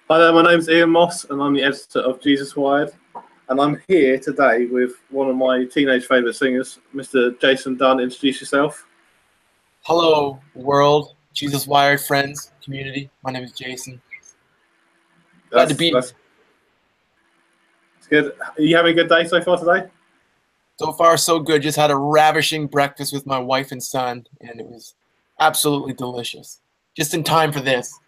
Hi there, my name's Ian Moss and I'm the editor of JesusWired, and I'm here today with one of my teenage favourite singers, Mr. Jason Dunn. Introduce yourself. Hello, world, JesusWired friends, community. My name is Jason. Glad to be here. That's good. Are you having a good day so far today? So far, so good. Just had a ravishing breakfast with my wife and son, and it was absolutely delicious. Just in time for this.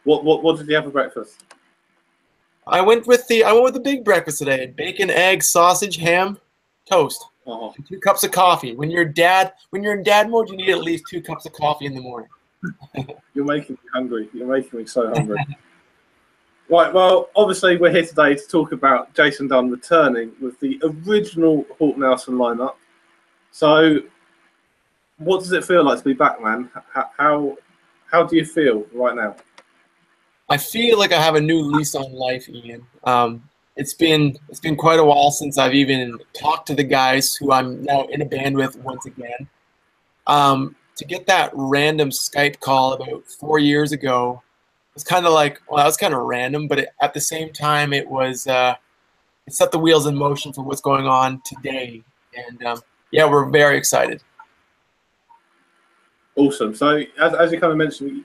What did you have for breakfast? I went with the big breakfast today: bacon, eggs, sausage, ham, toast, Oh, and 2 cups of coffee. When you're in dad mode, you need at least 2 cups of coffee in the morning. you're making me hungry. You're making me so hungry. Right, well, obviously we're here today to talk about Jason Dunn returning with the original Hawk Nelson lineup. So, what does it feel like to be back, man? How do you feel right now? I feel like I have a new lease on life, Ian. It's been quite a while since I've even talked to the guys who I'm now in a band with once again. To get that random Skype call about 4 years ago was kind of like, well, that was kind of random, but at the same time, it was it set the wheels in motion for what's going on today, and yeah, we're very excited. Awesome. So, as you kind of mentioned,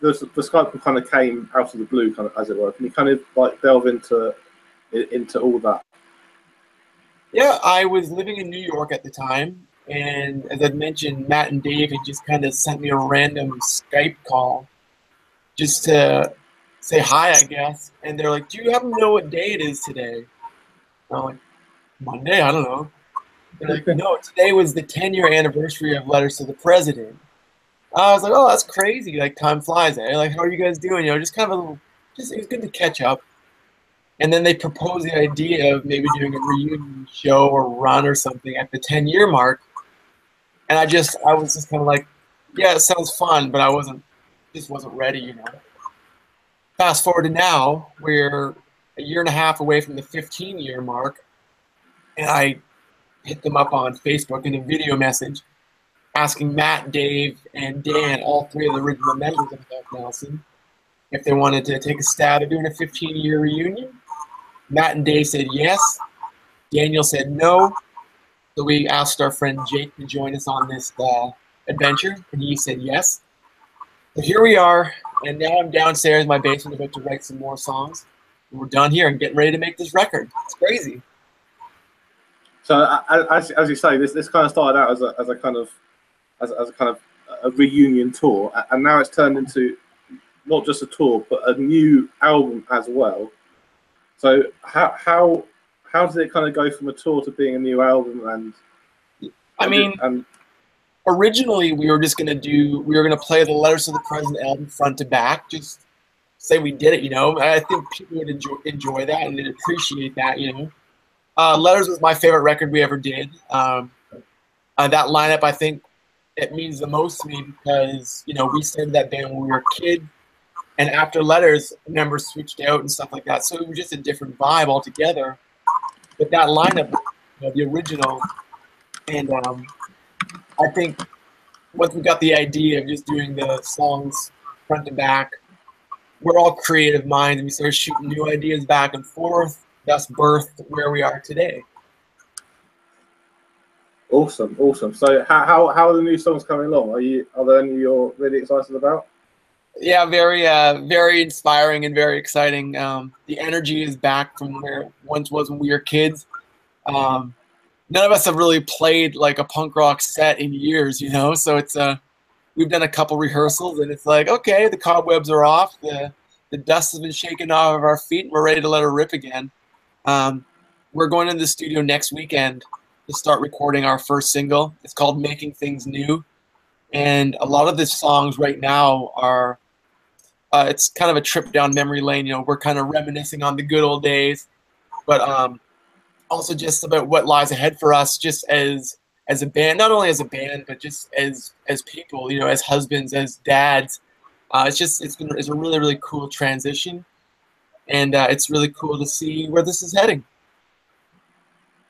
the Skype kind of came out of the blue, kind of as it were. Can you kind of like delve into all that? Yeah, I was living in New York at the time, and as I'd mentioned, Matt and Dave had just kind of sent me a random Skype call just to say hi, I guess. And they're like, "Do you happen to know what day it is today?" And I'm like, "Monday? I don't know." They're like, "No, today was the 10-year anniversary of Letters to the President." I was like, "Oh, that's crazy! Like time flies, eh? Like, how are you guys doing? You know, just kind of a little, just it was good to catch up." And then they proposed the idea of maybe doing a reunion show or run or something at the 10-year mark. And I was just kind of like, "Yeah, it sounds fun," but I just wasn't ready, you know. Fast forward to now, we're a year and a half away from the 15-year mark, and I hit them up on Facebook in a video message asking Matt, Dave, and Dan, all 3 of the original members of Hawk Nelson, if they wanted to take a stab at doing a 15-year reunion. Matt and Dave said yes. Daniel said no. So we asked our friend Jake to join us on this adventure, and he said yes. So here we are, and now I'm downstairs in my basement about to write some more songs. And we're done here and getting ready to make this record. It's crazy. So, as you say, this kind of started out as a kind of a reunion tour, and now it's turned into not just a tour but a new album as well. So how does it kind of go from a tour to being a new album? Originally we were gonna play the Letters to the President album front to back, just say we did it, you know. I think people would enjoy that and they'd appreciate that, you know. Letters was my favorite record we ever did. That lineup, I think, it means the most to me because, you know, we started that band when we were a kid, and after Letters, members switched out and stuff like that, so it was just a different vibe altogether. But that lineup, you know, the original, and I think once we got the idea of just doing the songs front to back, we're all creative minds, and we started shooting new ideas back and forth. Thus birthed where we are today. Awesome. So how are the new songs coming along? Are there any you're really excited about? Yeah, very inspiring and very exciting. The energy is back from where it once was when we were kids. None of us have really played like a punk rock set in years, you know. So it's we've done a couple rehearsals, and it's like, okay, the cobwebs are off, the dust has been shaken off of our feet, and we're ready to let her rip again. We're going into the studio next weekend to start recording our first single. It's called Making Things New. And a lot of the songs right now are, it's kind of a trip down memory lane. You know, we're kind of reminiscing on the good old days, but also just about what lies ahead for us just as a band, not only as a band, but just as people, you know, as husbands, as dads. It's a really, really cool transition. And it's really cool to see where this is heading.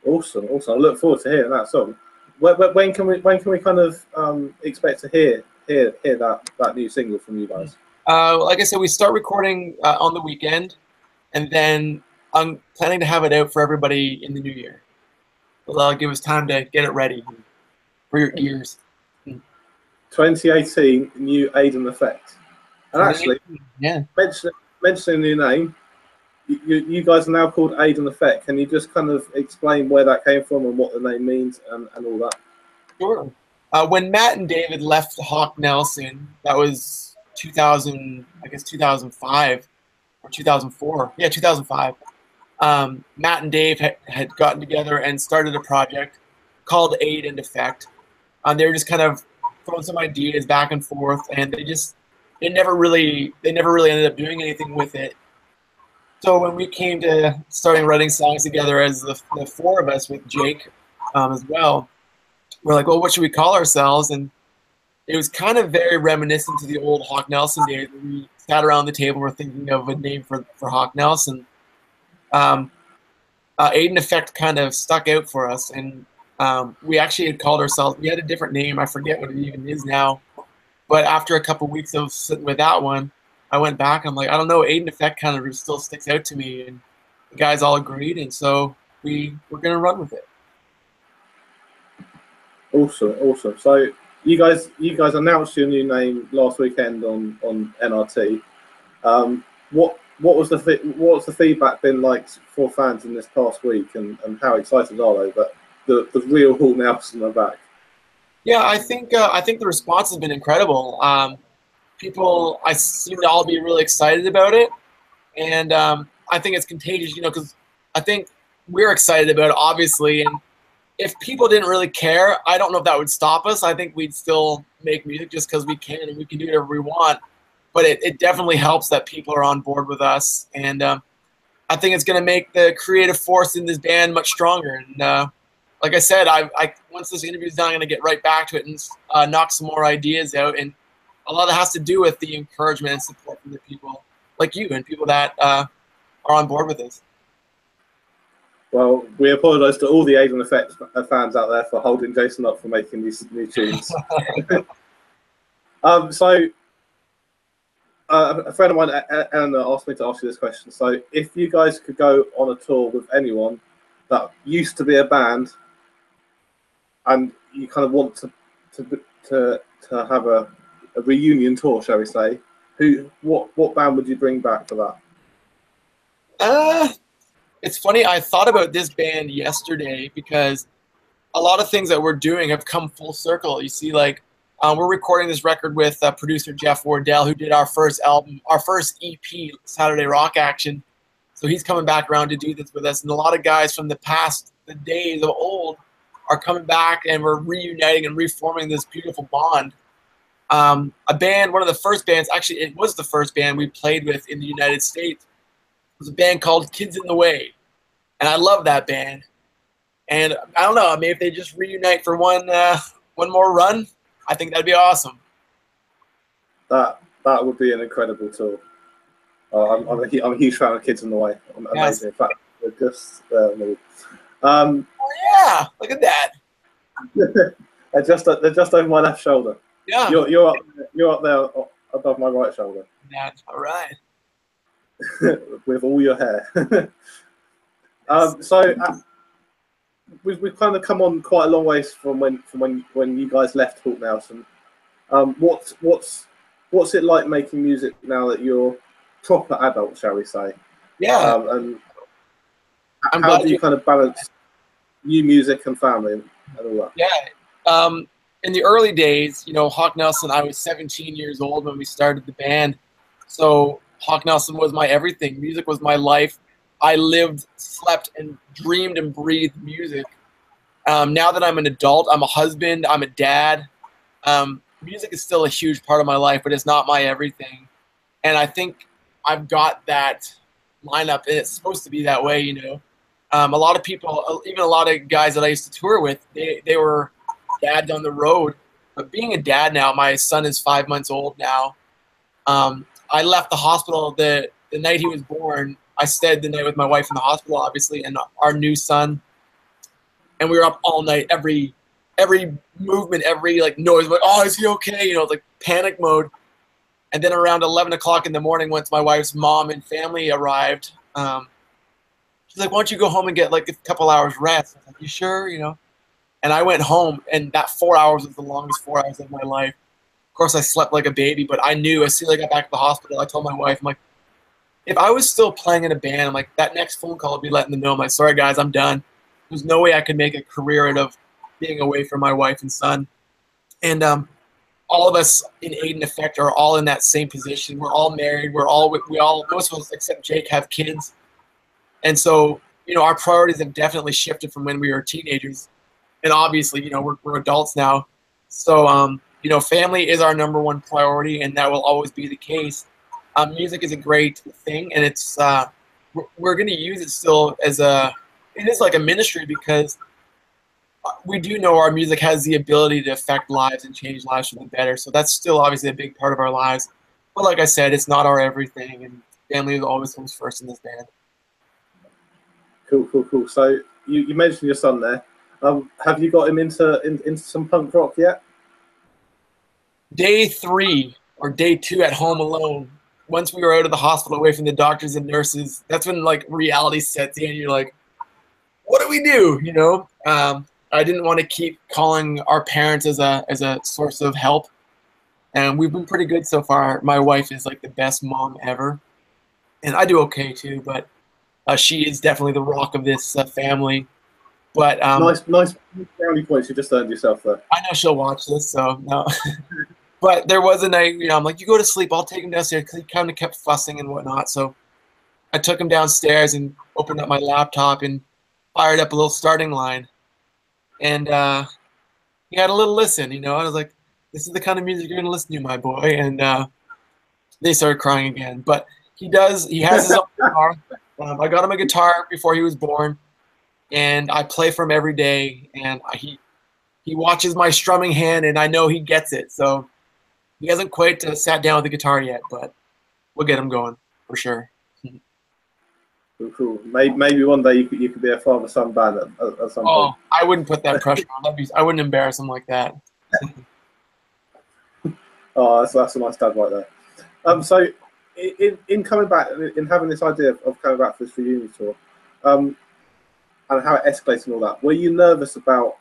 Awesome. I look forward to hearing that song. When can we kind of expect to hear that new single from you guys? Like I said, we start recording on the weekend, and then I'm planning to have it out for everybody in the new year. So that'll give us time to get it ready for your ears. 2018, new Aidan Effect. And actually, yeah, mentioning your name, you guys are now called Aidan Effect. Can you just kind of explain where that came from and what the name means and all that? sure. When Matt and David left Hawk Nelson, that was 2000, I guess 2005 or 2004. Yeah, 2005. Matt and Dave had gotten together and started a project called Aidan Effect. They were just kind of throwing some ideas back and forth, and they never really ended up doing anything with it. So when we came to starting writing songs together as the four of us with Jake as well, we're like, well, what should we call ourselves? And it was kind of very reminiscent to the old Hawk Nelson days. We sat around the table, we're thinking of a name for Hawk Nelson. Aidan Effect kind of stuck out for us, and we actually had called ourselves, we had a different name, I forget what it even is now, but after a couple weeks of sitting with that one, I went back, I'm like, I don't know, Aidan Effect kind of still sticks out to me, and the guys all agreed, and so we're going to run with it. Awesome. So you guys announced your new name last weekend on NRT. What was the feedback been like for fans in this past week, and how excited are they that the real Hawk Nelson are back? Yeah, I think the response has been incredible. People, I seem to all be really excited about it, and I think it's contagious, because I think we're excited about it, obviously, and if people didn't really care, I don't know if that would stop us. I think we'd still make music just because we can, and we can do whatever we want. But it definitely helps that people are on board with us, and I think it's going to make the creative force in this band much stronger. And like I said, I once this interview is done, I'm going to get right back to it and knock some more ideas out. And a lot of it has to do with the encouragement and support from the people like you and people that are on board with this. Well, we apologise to all the Aidan Effect fans out there for holding Jason up for making these new tunes. So a friend of mine, Eleanor, asked me to ask you this question. So if you guys could go on a tour with anyone that used to be a band, and you kind of want to have a reunion tour, shall we say, what band would you bring back for that? It's funny, I thought about this band yesterday because a lot of things that we're doing have come full circle. You see, like, we're recording this record with producer Jeff Wardell, who did our first album, our first EP, Saturday Rock Action. So he's coming back around to do this with us. And a lot of guys from the past, the days of old, are coming back, and we're reuniting and reforming this beautiful bond. A band, one of the first bands, actually it was the first band we played with in the United States, was a band called Kids in the Way. And I love that band. And I don't know, maybe if they just reunite for one more run, I think that'd be awesome. That would be an incredible tour. I'm a huge fan of Kids in the Way. Amazing. Yes. In fact, they're just oh yeah, look at that. they're just over my left shoulder. Yeah. You're up there above my right shoulder. That's all right. With all your hair. We've kind of come on quite a long ways from when you guys left Hawk Nelson. What's it like making music now that you're proper adults, shall we say? Yeah. And how do you kind of balance new music and family and all that? Yeah. In the early days, Hawk Nelson, I was 17 years old when we started the band. So Hawk Nelson was my everything. Music was my life. I lived, slept, and dreamed and breathed music. Now that I'm an adult, I'm a husband, I'm a dad. Music is still a huge part of my life, but it's not my everything. And I think I've got that lineup, and it's supposed to be that way, A lot of people, even a lot of guys that I used to tour with, they were dads on the road. But being a dad now, my son is 5 months old now. I left the hospital the night he was born. I stayed the night with my wife in the hospital, obviously, and our new son. And we were up all night, every movement, every noise, like, oh, is he okay? Like panic mode. And then around 11 o'clock in the morning, once my wife's mom and family arrived, she's like, "Why don't you go home and get like a couple hours rest?" I was like, "You sure?" You know. And I went home, and that 4 hours was the longest 4 hours of my life. Of course, I slept like a baby, but I knew as soon as I got back to the hospital, I told my wife, I'm like, if I was still playing in a band, I'm like, that next phone call would be letting them know, I'm like, sorry guys, I'm done. There's no way I could make a career out of being away from my wife and son. And all of us in Aidan Effect are all in that same position. We're all married. Most of us except Jake have kids. And so, you know, our priorities have definitely shifted from when we were teenagers. And obviously, you know, we're adults now. So, you know, family is our #1 priority, and that will always be the case. Music is a great thing, and it's we're going to use it still as it is like a ministry, because we do know our music has the ability to affect lives and change lives for the better. So that's still obviously a big part of our lives. But like I said, it's not our everything, and family always comes first in this band. Cool. So you mentioned your son there. Have you got him into some punk rock yet? Day 3 or day 2 at home alone, once we were out of the hospital, away from the doctors and nurses, that's when like reality sets in. You're like, what do we do? You know, I didn't want to keep calling our parents as a source of help, and we've been pretty good so far. My wife is like the best mom ever, and I do okay too, but she is definitely the rock of this family. But nice brownie points you just earned yourself there. I know she'll watch this, so no. But there was a night, you know, I'm like, you go to sleep, I'll take him downstairs, because he kind of kept fussing and whatnot. So I took him downstairs and opened up my laptop and fired up a little starting line. And he had a little listen, you know. I was like, this is the kind of music you're going to listen to, my boy. And they started crying again. But he has his own guitar. I got him a guitar before he was born, and I play for him every day. And he watches my strumming hand, and I know he gets it. So he hasn't quite sat down with the guitar yet, but we'll get him going for sure. Cool. Maybe one day you could be a father-son band at some point. I wouldn't put that pressure on. I wouldn't embarrass him like that. Oh, that's a nice dad right there. So in coming back, in having this idea of coming back for this reunion tour, and how it escalates and all that, were you nervous about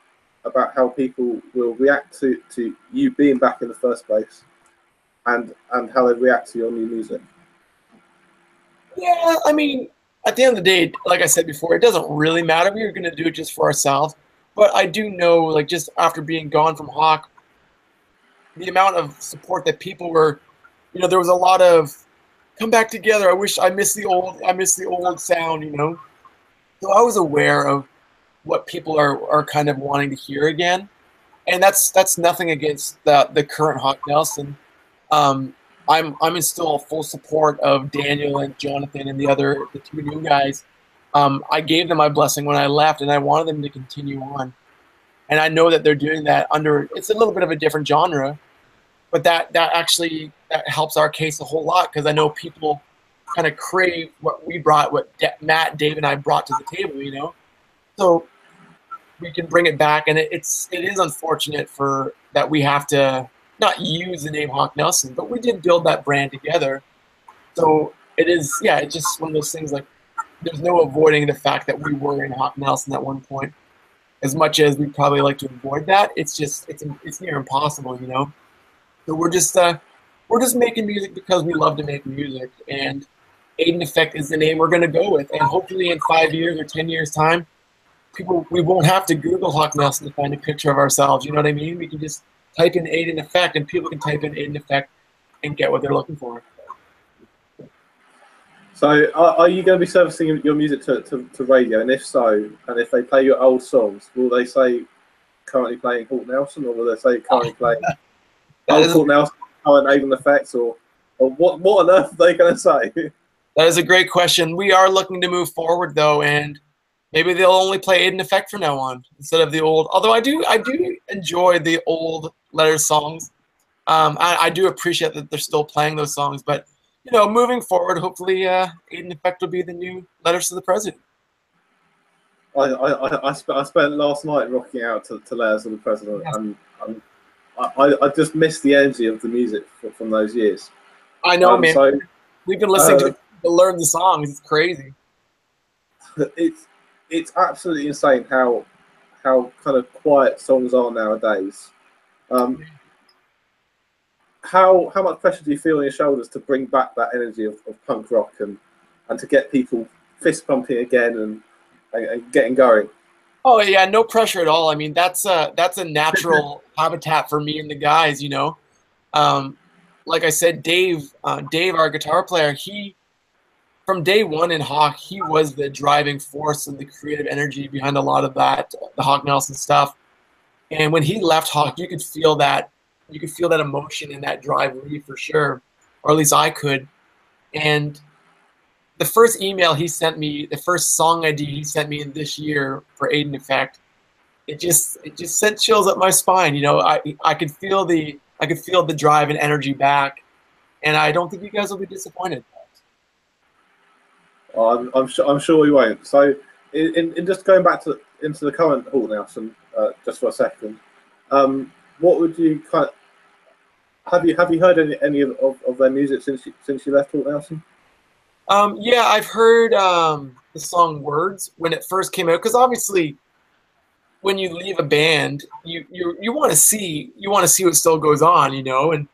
how people will react to you being back in the first place, and how they react to your new music? Yeah, I mean, at the end of the day, like I said before, it doesn't really matter. We were going to do it just for ourselves. But I do know, like, just after being gone from Hawk, the amount of support that people were, you know, there was a lot of come back together. I miss the old sound, you know. So I was aware of what people are kind of wanting to hear again. And that's nothing against the current Hawk Nelson. I'm in still full support of Daniel and Jonathan and the 2 new guys. I gave them my blessing when I left, and I wanted them to continue on. And I know that they're doing that it's a little bit of a different genre, but that actually helps our case a whole lot, because I know people kind of crave what we brought, what Matt, Dave, and I brought to the table, you know. So we can bring it back, and it is unfortunate that we have to not use the name Hawk Nelson, but we did build that brand together. So it's just one of those things, like, there's no avoiding the fact that we were in Hawk Nelson at one point. As much as we'd probably like to avoid that, it's near impossible, you know. So we're just making music because we love to make music, and Aidan Effect is the name we're going to go with. And hopefully in 5 years or 10 years time, we won't have to Google Hawk Nelson to find a picture of ourselves. You know what I mean? We can just type in Aidan Effect, and people can type in Aidan Effect and get what they're looking for. So are you going to be servicing your music to radio? And if so, and if they play your old songs, will they say currently playing Hawk Nelson, or will they say currently playing Hawk Nelson, current Aidan Effect, or what on earth are they going to say? That is a great question. We are looking to move forward, though, and maybe they'll only play Aidan Effect from now on instead of the old. Although I do enjoy the old Letters songs. I do appreciate that they're still playing those songs. But, you know, moving forward, hopefully Aidan Effect will be the new Letters to the President. I spent last night rocking out to Letters to the President, yes. And I just missed the energy of the music from those years. I know, man. So We've been listening to learn the songs. It's crazy. It's absolutely insane how kind of quiet songs are nowadays. How much pressure do you feel on your shoulders to bring back that energy of punk rock and to get people fist pumping again and getting going? Oh yeah, no pressure at all. I mean, that's a natural habitat for me and the guys. You know, like I said, Dave, our guitar player, he from day one in Hawk, he was the driving force and the creative energy behind a lot of that, the Hawk Nelson stuff. And when he left Hawk, you could feel that emotion and that drive leave for sure, or at least I could. And the first email he sent me, the first song ID he sent me in this year for Aidan Effect, it just sent chills up my spine. You know, I could feel the drive and energy back, and I don't think you guys will be disappointed. I'm sure we won't. So, in just going back into the current Hawk Nelson, just for a second, what would you kind of have you heard any of their music since you left Hawk Nelson? Yeah, I've heard the song "Words" when it first came out, because obviously, when you leave a band, you want to see what still goes on, you know, and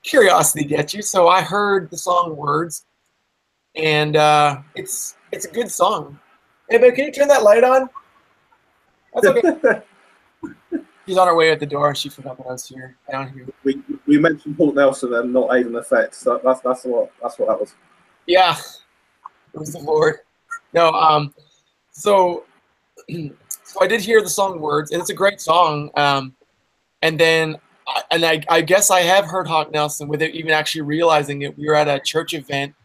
curiosity gets you. So I heard the song "Words," and it's a good song. Hey, babe, can you turn that light on? That's okay. She's on her way at the door, and she forgot that I was down here. We mentioned Hawk Nelson and not Aidan Effect. So that's what that was. Yeah, it was the Lord. No, so I did hear the song "Words," and it's a great song. And then, I guess I have heard Hawk Nelson without even actually realizing it. We were at a church event,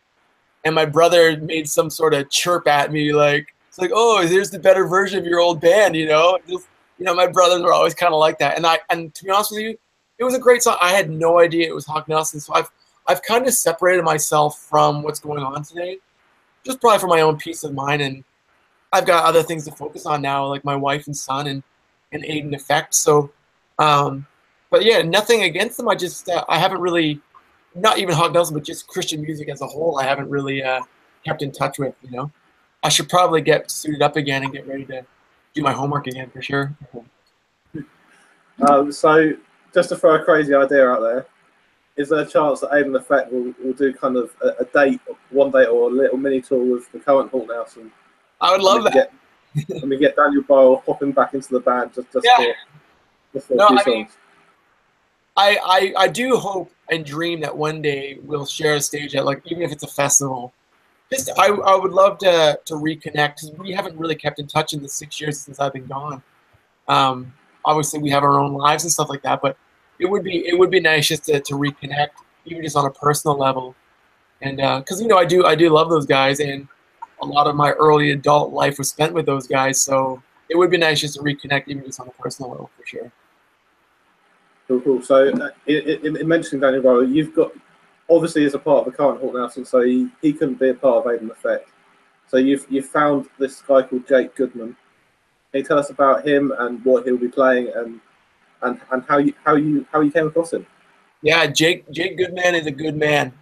and my brother made some sort of chirp at me, like, it's like, "Oh, here's the better version of your old band," you know. Just, you know, my brothers were always kind of like that. And to be honest with you, it was a great song. I had no idea it was Hawk Nelson, so I've kind of separated myself from what's going on today, just probably for my own peace of mind. And I've got other things to focus on now, like my wife and son and Aidan Effect. So, but yeah, nothing against them. I just I haven't really, not even Hawk Nelson, but just Christian music as a whole, I haven't really kept in touch with. You know, I should probably get suited up again and get ready to do my homework again for sure. So, just to throw a crazy idea out there, is there a chance that Aidan Effect will do kind of a date, one date, or a little mini tour with the current Hawk Nelson? I would love that. And we get Daniel Boyle hopping back into the band just for a few songs. I do hope and dream that one day we'll share a stage at, like, even if it's a festival. Just I would love to reconnect, because we haven't really kept in touch in the 6 years since I've been gone. Obviously we have our own lives and stuff like that, but it would be nice just to reconnect, even just on a personal level. And because, you know, I do love those guys, and a lot of my early adult life was spent with those guys, so it would be nice just to reconnect, even just on a personal level, for sure. Cool. So, in mentioning Daniel Boyle, you've got, obviously, as a part of the current Hawk Nelson, so he couldn't be a part of Aidan Effect. So you've found this guy called Jake Goodman. Can you tell us about him and what he'll be playing and how you came across him? Yeah, Jake Goodman is a good man.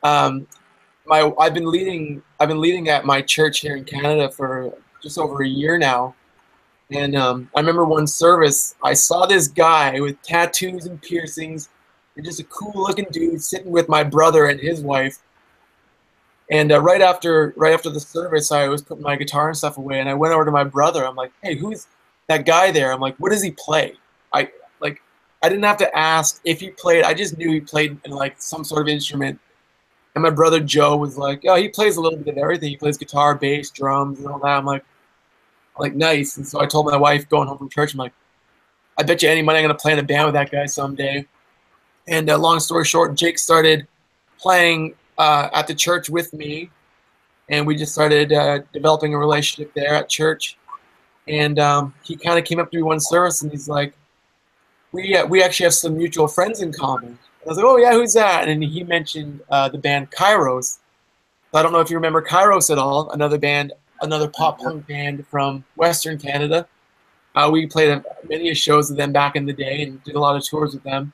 I've been leading at my church here in Canada for just over a year now, and I remember one service I saw this guy with tattoos and piercings, and just a cool looking dude sitting with my brother and his wife. And right after the service, I was putting my guitar and stuff away, and I went over to my brother. I'm like, "Hey, who's that guy there?" I'm like, "What does he play?" I didn't have to ask if he played. I just knew he played in, like, some sort of instrument. And my brother Joe was like, "Oh, he plays a little bit of everything. He plays guitar, bass, drums, and all that." I'm like, nice. And so I told my wife going home from church, I'm like, "I bet you any money I'm gonna play in a band with that guy someday." And long story short, Jake started playing at the church with me, and we just started developing a relationship there at church. And he kind of came up to me one service, and he's like, we actually have some mutual friends in common. I was like, "Oh yeah, who's that?" And he mentioned the band Kairos. I don't know if you remember Kairos at all. Another pop punk band from Western Canada. We played many shows with them back in the day and did a lot of tours with them.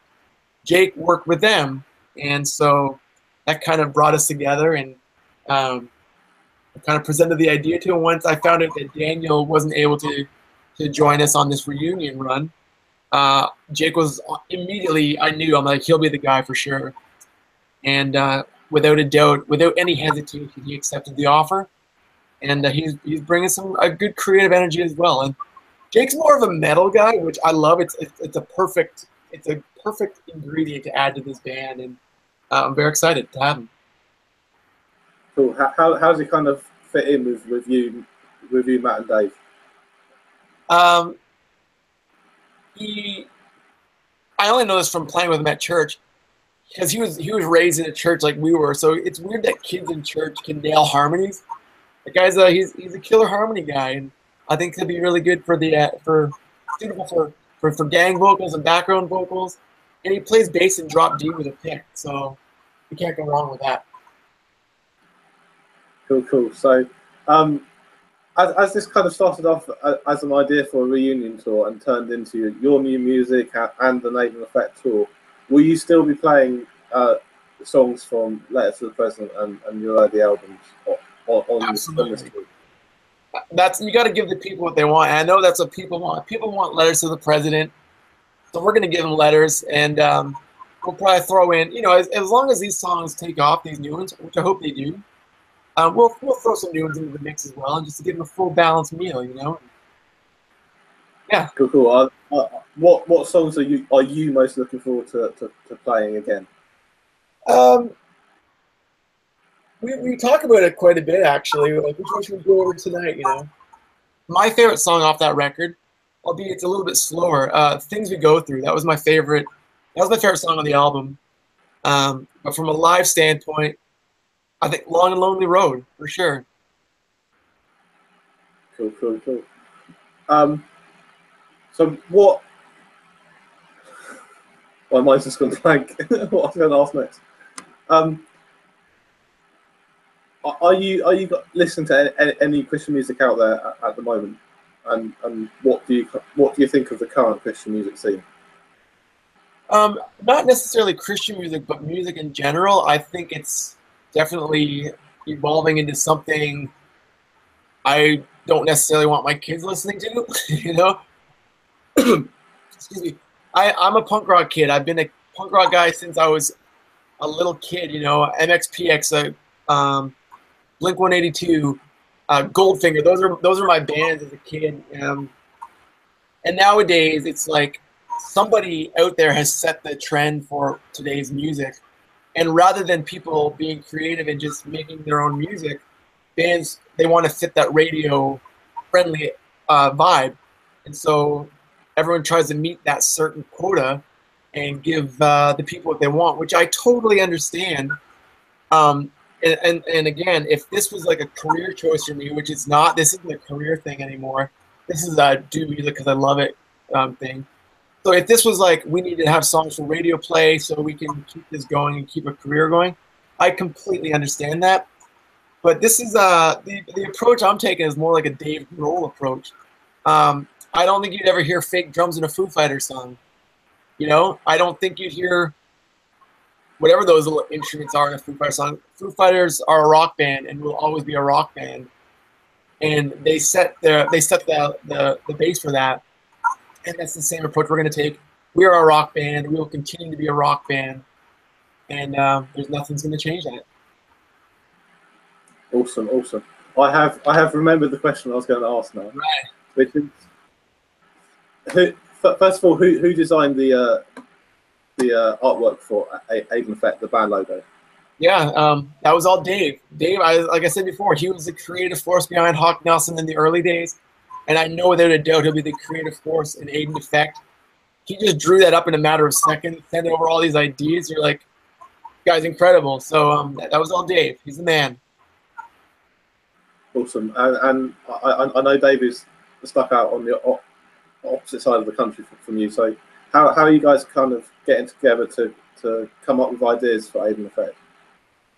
Jake worked with them, and so that kind of brought us together, and I kind of presented the idea to him. Once I found out that Daniel wasn't able to join us on this reunion run, Jake was immediately, I knew, I'm like, he'll be the guy for sure. And without a doubt, without any hesitation, he accepted the offer. And he's bringing a good creative energy as well. And Jake's more of a metal guy, which I love. It's a perfect ingredient to add to this band, and I'm very excited to have him. Cool. How does he kind of fit in with you, Matt and Dave? I only know this from playing with him at church, because he was raised in a church like we were. So it's weird that kids in church can nail harmonies. The guy's he's a killer harmony guy, and I think he'll be really good for suitable for gang vocals and background vocals. And he plays bass and drop D with a pick, so you can't go wrong with that. Cool. So, as this kind of started off as an idea for a reunion tour and turned into your new music and the Aidan Effect tour, will you still be playing songs from Letter to the President and your early albums on this tour? You got to give the people what they want. And I know that's what people want. People want letters to the president, so we're going to give them letters, and we'll probably throw in, as long as these songs take off, these new ones, which I hope they do. We'll throw some new ones into the mix as well, and just to give them a full balanced meal, Yeah. Cool. What songs are you most looking forward to playing again? We talk about it quite a bit, actually. Like, which one should we go over tonight? My favorite song off that record, albeit it's a little bit slower, "Things We Go Through." That was my favorite. That was my favorite song on the album. But from a live standpoint, I think "Long and Lonely Road" for sure. Cool. So what? My mind's just gone blank. What I was going to ask next? Are you listening to any Christian music out there at the moment? And what do you think of the current Christian music scene? Not necessarily Christian music, but music in general. I think it's definitely evolving into something I don't necessarily want my kids listening to. Excuse me. I'm a punk rock kid. I've been a punk rock guy since I was a little kid. MXPX, Blink-182, Goldfinger. Those are my bands as a kid. And nowadays, it's like somebody out there has set the trend for today's music. And rather than people being creative and just making their own music, bands, they want to fit that radio-friendly vibe. And so everyone tries to meet that certain quota and give the people what they want, which I totally understand. And again, if this was like a career choice for me, which it's not, this isn't a career thing anymore. This is a do music because I love it thing. So if this was like, we need to have songs for radio play so we can keep this going and keep a career going, I completely understand that. But this is the approach I'm taking is more like a Dave Grohl approach. I don't think you'd ever hear fake drums in a Foo Fighters song. I don't think you'd hear whatever those little instruments are in a Foo Fighters song. Foo Fighters are a rock band and will always be a rock band. And they set the base for that. And that's the same approach we're going to take. We are a rock band. We will continue to be a rock band. And there's nothing's going to change that. Awesome. I have remembered the question I was going to ask now. Right. Which is, first of all, who designed the artwork for Aidan Effect, the band logo? Yeah, that was all Dave. Dave, like I said before, he was the creative force behind Hawk Nelson in the early days. And I know without a doubt he'll be the creative force in Aidan Effect. He just drew that up in a matter of seconds, sent over all these ideas. You're like, guy's incredible. So that was all Dave. He's the man. Awesome. And I know Dave is stuck out on the opposite side of the country from you. So how are you guys kind of getting together to come up with ideas for Aidan Effect?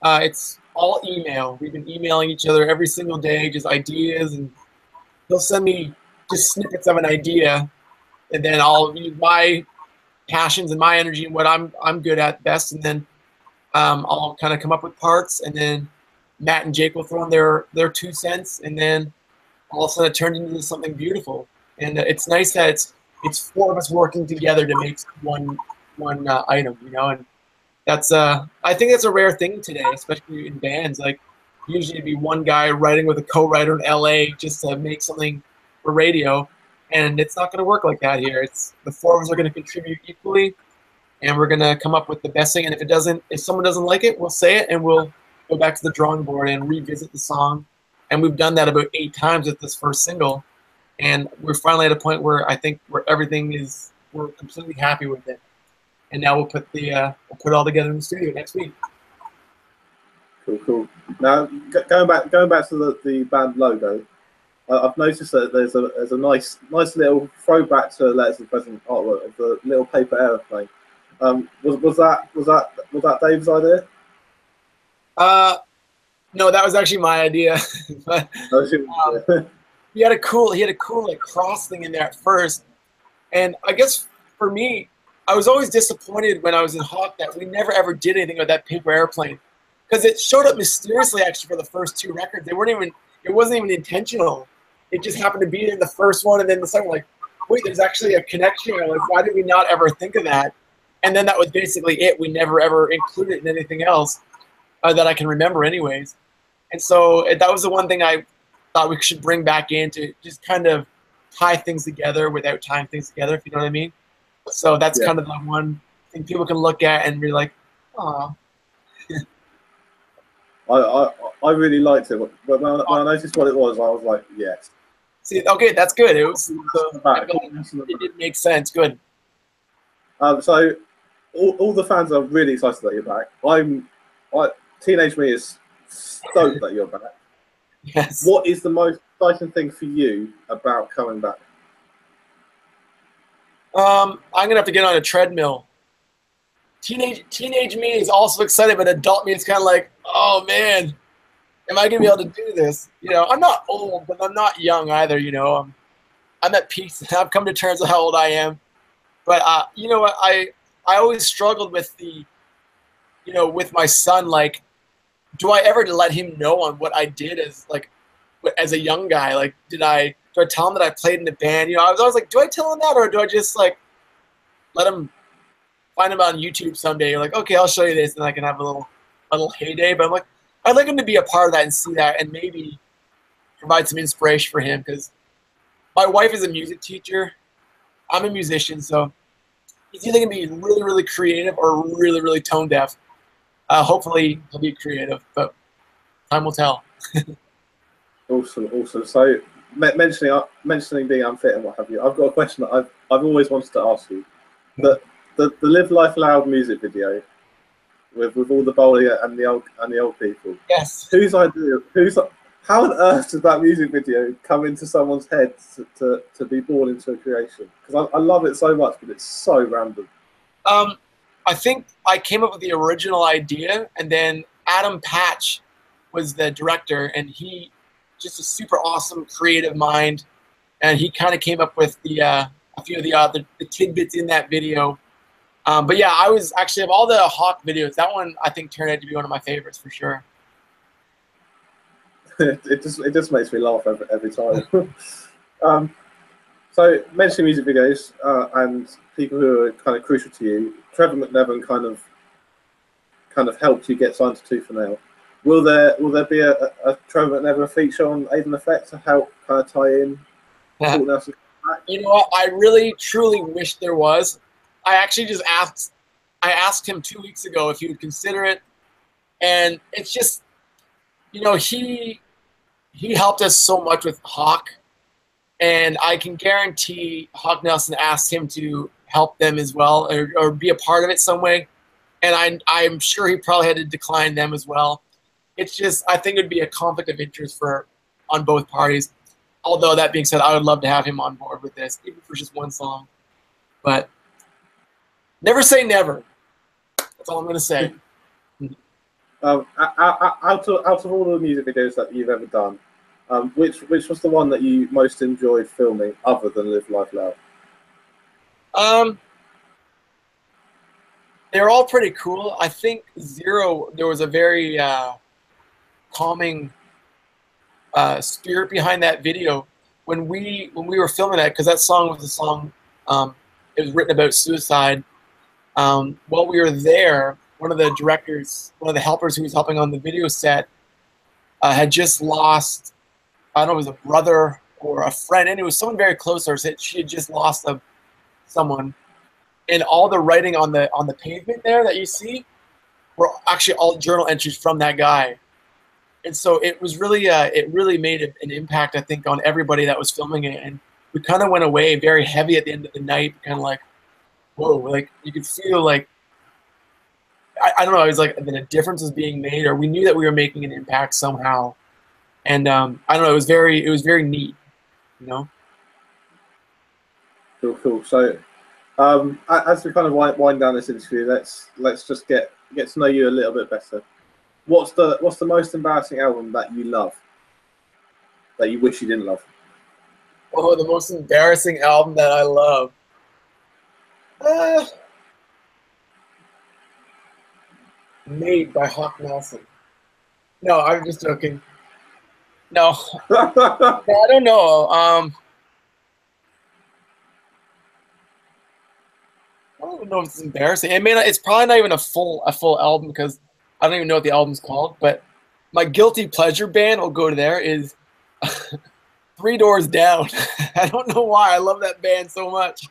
It's all email. We've been emailing each other every single day, just ideas, and he'll send me just snippets of an idea, and then I'll use my passions and my energy and what I'm good at best, and then I'll kind of come up with parts, and then Matt and Jake will throw in their 2 cents, and then all of a sudden it turned into something beautiful. And it's nice that it's four of us working together to make one item, you know. And that's I think that's a rare thing today, especially in bands. Like usually it'd be one guy writing with a co-writer in LA just to make something for radio, and it's not going to work like that here. It's the four of us are going to contribute equally, and we're going to come up with the best thing. And if someone doesn't like it, we'll say it, and we'll go back to the drawing board and revisit the song. And we've done that about 8 times with this first single, and we're finally at a point where I think we're completely happy with it. And now we'll put it all together in the studio next week. Cool. Now going back to the band logo, I've noticed that there's a nice little throwback to Letters of Present artwork of the little paper aeroplane. Was that Dave's idea? No, that was actually my idea. But, he had a cool like cross thing in there at first, and I guess for me, I was always disappointed when I was in Hawk that we never ever did anything with that paper airplane, because it showed up mysteriously actually for the first 2 records. It wasn't even intentional. It just happened to be in the first one, and then the second one, like, wait, there's actually a connection here. Like, why did we not ever think of that? And then that was basically it. We never ever included it in anything else that I can remember anyways. And so that was the one thing I thought we should bring back in to just kind of tie things together without tying things together, if you know what I mean. So that's kind of the one thing people can look at and be like, "Aw." I really liked it, but when I noticed what it was, I was like, yes. See, okay, that's good. It did make sense. Good. So all the fans are really excited that you're back. Teenage Me is stoked that you're back. Yes. What is the most exciting thing for you about coming back? I'm gonna have to get on a treadmill. Teenage me is also excited, but adult me is kind of like, oh man, am I gonna be able to do this? You know, I'm not old, but I'm not young either. You know, I'm at peace. I've come to terms with how old I am. But you know what? I always struggled with with my son. Like, do I ever let him know on what I did as a young guy? Like, do I tell him that I played in the band? You know, I was always like, do I tell him that, or do I just like let him find him on YouTube someday? You're like, okay, I'll show you this, and I can have a little heyday. But I'm like, I'd like him to be a part of that and see that, and maybe provide some inspiration for him, because my wife is a music teacher. I'm a musician, so he's either gonna be really, really creative or really, really tone deaf. Hopefully, he'll be creative, but time will tell. Awesome. So, mentioning being unfit and what have you, I've got a question that I've always wanted to ask you. The Live Life Loud music video with all the bowling and the old people. Yes. How on earth did that music video come into someone's head to be born into a creation? Because I love it so much, but it's so random. I think I came up with the original idea, and then Adam Patch was the director, and he just a super awesome creative mind, and he kind of came up with a few of the tidbits in that video. But yeah, I was actually, of all the Hawk videos, that one I think turned out to be one of my favorites for sure. It just makes me laugh every time. So mentioning music videos and people who are kind of crucial to you, Trevor McNevin kind of helped you get signed to Tooth and Nail. Will there be a Trevor McNevin feature on Aidan Effect to help kind of tie in? You know what? I really truly wish there was. I actually just asked him 2 weeks ago if he would consider it, and it's just, you know, he helped us so much with Hawk, and I can guarantee Hawk Nelson asked him to help them as well, or be a part of it some way, and I'm sure he probably had to decline them as well. It's just, I think it would be a conflict of interest on both parties. Although that being said, I would love to have him on board with this, even for just one song. But never say never. That's all I'm going to say. Out of all the music videos that you've ever done, which was the one that you most enjoyed filming, other than Live Life Loud? They're all pretty cool. I think Zero, there was a very calming spirit behind that video when we were filming that, because that song was a song, it was written about suicide. While we were there, one of the directors, one of the helpers who was helping on the video set, had just lost, I don't know, it was a brother or a friend, and it was someone very close to her. She had just lost someone, and all the writing on the pavement there that you see were actually all journal entries from that guy. And so it was really, it really made an impact, I think, on everybody that was filming it. And we kind of went away very heavy at the end of the night, kind of like, whoa, like you could feel like, I don't know, it was like that a difference was being made, or we knew that we were making an impact somehow. And I don't know, it was very neat, you know. Cool. So, as we kind of wind down this interview, let's just get to know you a little bit better. What's the most embarrassing album that you love, that you wish you didn't love? Oh, the most embarrassing album that I love. Made by Hawk Nelson. No, I'm just joking. No, no, I don't know. I don't even know if it's embarrassing. It may not, it's probably not even a full album, because I don't even know what the album's called. But my guilty pleasure band, will go to there, is Three Doors Down. I don't know why I love that band so much.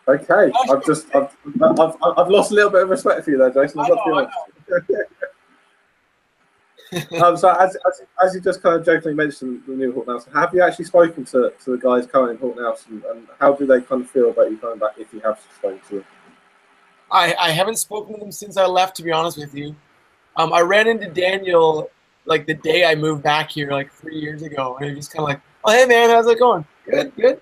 Okay, I've lost a little bit of respect for you there, Jason. I've got to be honest. So as you just kind of jokingly mentioned the new Hawk Nelson, have you actually spoken to the guys currently in Hawk Nelson, and how do they kind of feel about you coming back, if you have spoken to them? I haven't spoken to them since I left, to be honest with you. I ran into Daniel like the day I moved back here, like 3 years ago, and he was just kind of like, "Oh, hey man, how's it going? Good.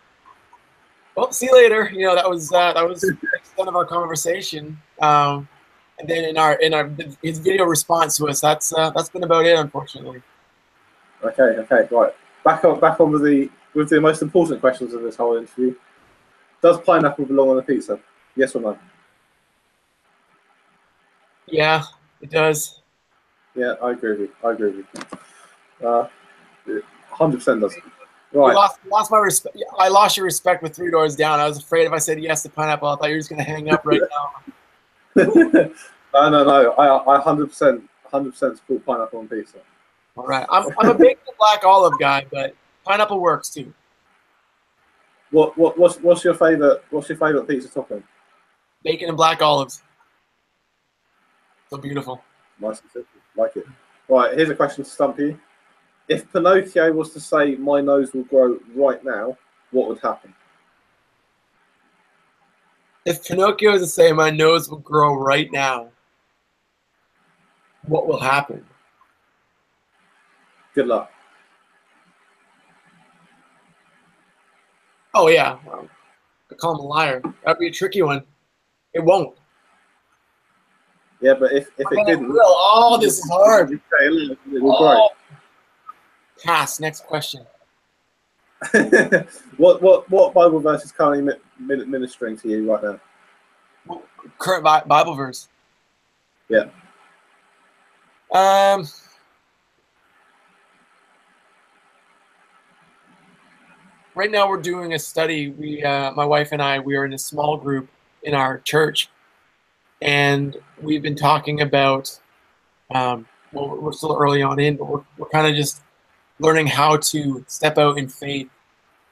Well, see you later." You know, that was the extent of our conversation. And then in his video response to us, that's been about it, unfortunately. Okay, right. Back on with the most important questions of this whole interview. Does pineapple belong on a pizza? Yes or no? Yeah, it does. Yeah, I agree with you. 100% does. Right. Lost my respect. I lost your respect with Three Doors Down. I was afraid if I said yes to pineapple, I thought you were just going to hang up right now. No. I 100% support pineapple on pizza. All right. I'm a big black olive guy, but pineapple works too. What's your favorite pizza topping? Bacon and black olives. So beautiful. Nice and simple. Like it. Right, here's a question to stump you. If Pinocchio was to say, "My nose will grow right now," what would happen? If Pinocchio is to say, "My nose will grow right now," what will happen? Good luck. Oh yeah, I call him a liar. That'd be a tricky one. It won't. Yeah, but if it didn't, oh, this is hard. It will grow. Pass. Next question. What Bible verse is currently ministering to you right now? Current Bible verse. Yeah. Right now we're doing a study. My wife and I, we are in a small group in our church, and we've been talking about. Well, we're still early on in, but we're kind of just learning how to step out in faith,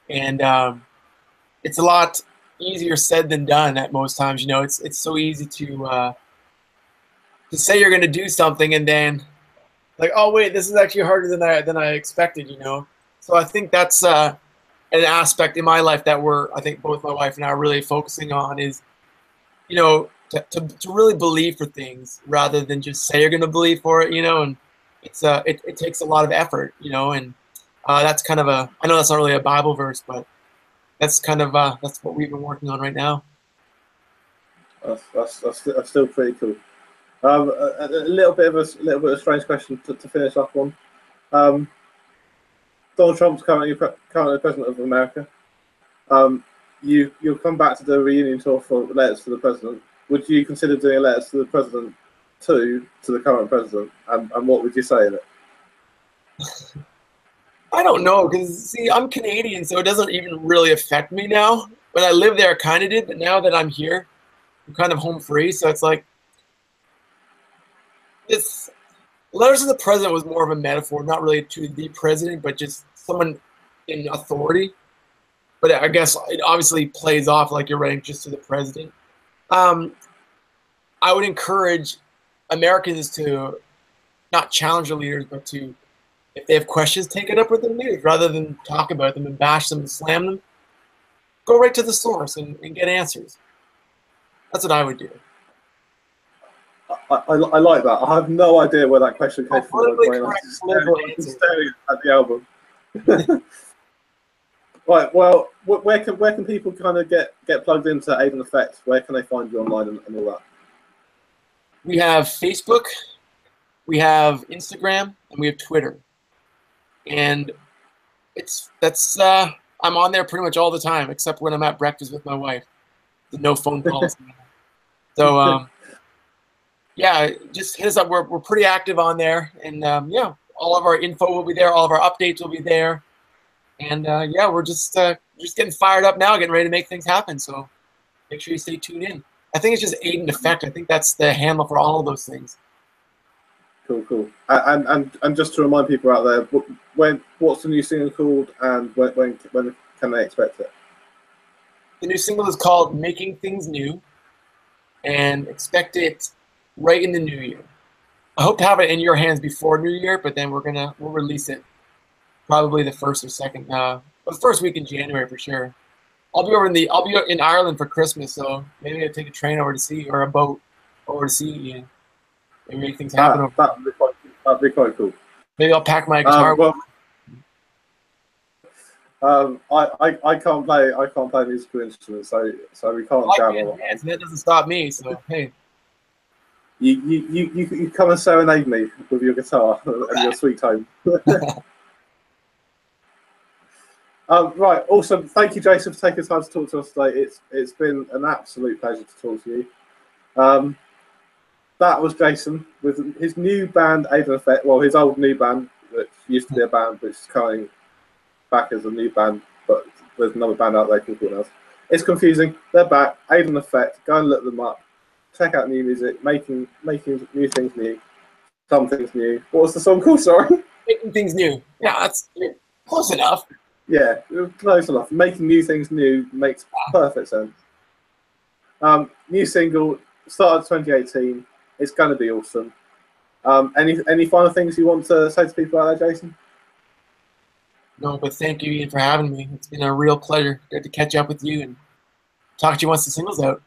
and it's a lot easier said than done at most times. You know, it's so easy to say you're going to do something, and then like, oh wait, this is actually harder than I expected. You know, so I think that's an aspect in my life that I think both my wife and I are really focusing on, is, you know, to really believe for things rather than just say you're going to believe for it. You know, and it takes a lot of effort. You know, and that's kind of I know that's not really a Bible verse, but that's kind of that's what we've been working on right now. That's still pretty cool. A little bit of a strange question to finish up on. Donald Trump's currently president of America. You'll come back to the reunion tour for letters to the president. would you consider doing a letter to the president to the current president, and what would you say in it? I don't know, because see, I'm Canadian, so it doesn't even really affect me now. When I lived there, it kind of did, but now that I'm here, I'm kind of home free, so it's like this. Letters to the president was more of a metaphor, not really to the president, but just someone in authority. But I guess it obviously plays off like you're writing just to the president. I would encourage Americans to not challenge their leaders, but to, if they have questions, take it up with the leaders rather than talk about them and bash them and slam them. Go right to the source and get answers. That's what I would do. I like that. I have no idea where that question came from. I'm staring at the album. Right. Well, where can people kind of get plugged into Aidan Effect? Where can they find you online and all that? We have Facebook, we have Instagram, and we have Twitter. And I'm on there pretty much all the time, except when I'm at breakfast with my wife. The no phone calls. So yeah, just hit us up. We're pretty active on there, and yeah, all of our info will be there. All of our updates will be there, and yeah, we're just getting fired up now, getting ready to make things happen. So make sure you stay tuned in. I think it's just Aidan Effect. I think that's the handle for all of those things. Cool. And just to remind people out there, what's the new single called, and when can they expect it? The new single is called "Making Things New," and expect it right in the new year. I hope to have it in your hands before New Year, but then we'll release it probably the first week in January for sure. I'll be in Ireland for Christmas, so maybe I'll take a train over to see, or a boat over to see Ian. Maybe make things happen. That'd be quite cool. Maybe I'll pack my guitar. I can't play musical instruments, so we can't jam a lot. That doesn't stop me. So hey, you come and serenade me with your guitar and your sweet tone. Right. Awesome. Thank you, Jason, for taking the time to talk to us today. It's been an absolute pleasure to talk to you. That was Jason with his new band, Aidan Effect. Well, his old new band, which used to be a band, which is coming back as a new band, but there's another band out there called something else. It's confusing. They're back. Aidan Effect. Go and look them up. Check out new music, making new things new. Some things new. What was the song called? Sorry. Making Things New. Yeah, that's close enough. Yeah, close enough. Making new things new makes perfect sense. New single, started 2018. It's going to be awesome. Any final things you want to say to people out there, Jason? No, but thank you, Ian, for having me. It's been a real pleasure. Good to catch up with you and talk to you once the single's out.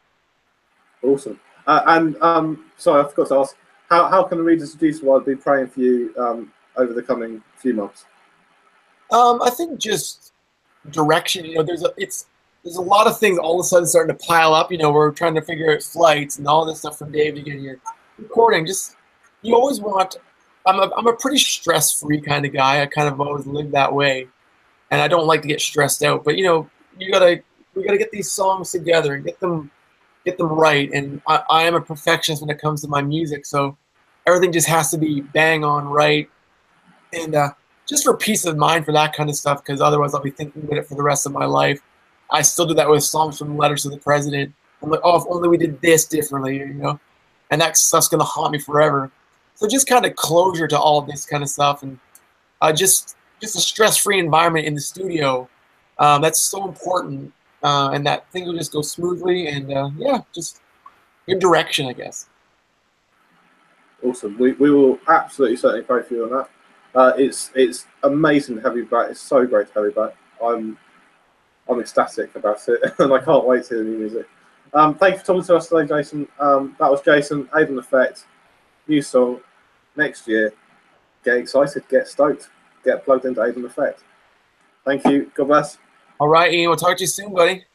Awesome. Sorry, I forgot to ask. How can the readers of JesusWired be praying for you over the coming few months? I think just direction. You know, there's a lot of things all of a sudden starting to pile up. You know, we're trying to figure out flights and all this stuff from Dave to get here. Recording, you always want. I'm a pretty stress-free kind of guy. I kind of always lived that way, and I don't like to get stressed out. But you know, we gotta get these songs together and get them right. And I am a perfectionist when it comes to my music, so everything just has to be bang on right. And just for peace of mind for that kind of stuff, because otherwise I'll be thinking about it for the rest of my life. I still do that with songs from Letters to the President. I'm like, oh, if only we did this differently, you know, and that stuff's gonna haunt me forever. So just kind of closure to all of this kind of stuff, and just a stress-free environment in the studio. That's so important, and that thing will just go smoothly, and yeah, just good direction, I guess. Awesome. We will absolutely certainly pray for you on that. It's amazing to have you back. It's so great to have you back. I'm ecstatic about it, and I can't wait to hear the new music. Thank you for talking to us today, Jason. That was Jason, Aidan Effect, new song, next year. Get excited, get stoked, get plugged into Aidan Effect. Thank you. God bless. All right, Ian. We'll talk to you soon, buddy.